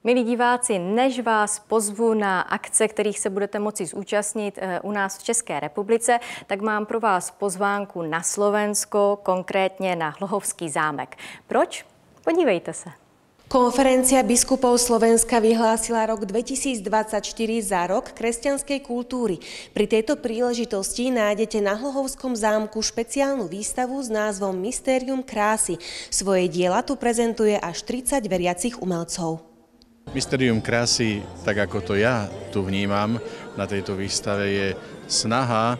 Milí diváci, než vás pozvu na akce, kterých se budete moci zúčastnit u nás v České republice, tak mám pro vás pozvánku na Slovensko, konkrétně na Hlohovský zámek. Proč? Podívejte se. Konferencia biskupov Slovenska vyhlásila rok 2024 za rok kresťanskej kultúry. Pri tejto príležitosti nájdete na Hlohovskom zámku špeciálnu výstavu s názvom Mystérium krásy. Svoje diela tu prezentuje až 30 veriacich umelcov. Mystérium krásy, tak ako to ja tu vnímam na tejto výstave, je snaha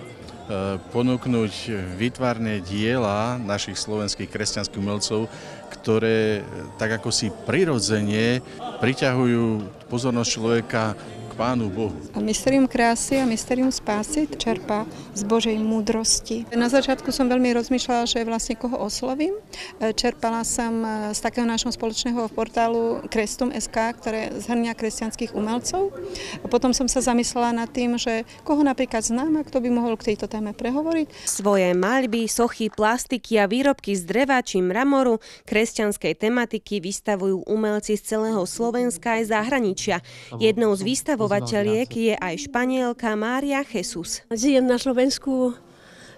ponúknuť výtvarné diela našich slovenských kresťanských umelcov, ktoré tak ako si prirodzene priťahujú pozornosť človeka k Pánu Bohu. Mystérium krásy a mystérium spásy čerpá z Božej múdrosti. Na začiatku som veľmi rozmýšľala, že vlastne koho oslovím. Čerpala som z takého nášho spoločného portálu Krestum.sk, ktoré zhrňa kresťanských umelcov. A potom som sa zamyslela nad tým, že koho napríklad znám a kto by mohol k tejto téme prehovoriť. Svoje maľby, sochy, plastiky a výrobky z dreva či mramoru kresťanskej tematiky vystavujú umelci z celého Slovenska aj zahraničia. Jednou z výstavovateľiek je aj Španielka Mária Jesus. Žijem na Slovensku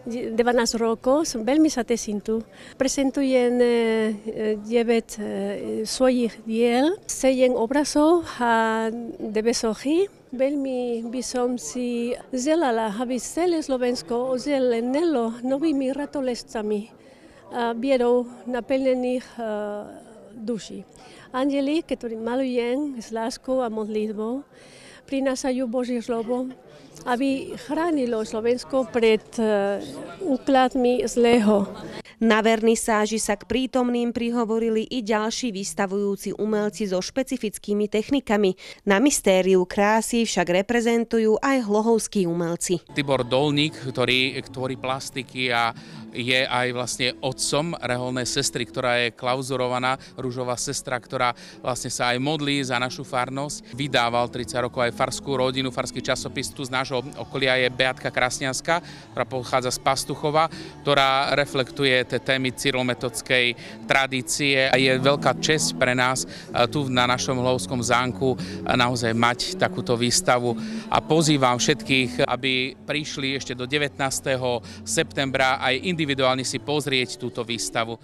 19 rokov, som veľmi sa teším tu. Prezentujem 9 svojich diel, 7 obrazov a 9 sochy. Veľmi by som si želala, aby celé Slovensko ozelenelo novými ratolescami a vierou naplnených duší. Anjeli, ktorí malujem s láskou a modlitbou, prinášajú Božie slovo, aby chránilo Slovensko pred úkladmi zlého. Na vernisáži sa k prítomným prihovorili i ďalší vystavujúci umelci so špecifickými technikami. Na mystériu krásy však reprezentujú aj hlohovskí umelci. Tibor Dolník, ktorý tvorí plastiky a je aj vlastne otcom reholnej sestry, ktorá je klauzurovaná, ružová sestra, ktorá vlastne sa aj modlí za našu farnosť. Vydával 30 rokov aj farskú rodinu, farský časopis. Tu z nášho okolia je Beatka Krasňanská, ktorá pochádza z Pastuchova, ktorá reflektuje tie témy cyrilometodskej tradície. A je veľká česť pre nás tu na našom Hlohovskom zámku naozaj mať takúto výstavu. A pozývam všetkých, aby prišli ešte do 19. septembra aj individuálne si pozrieť túto výstavu.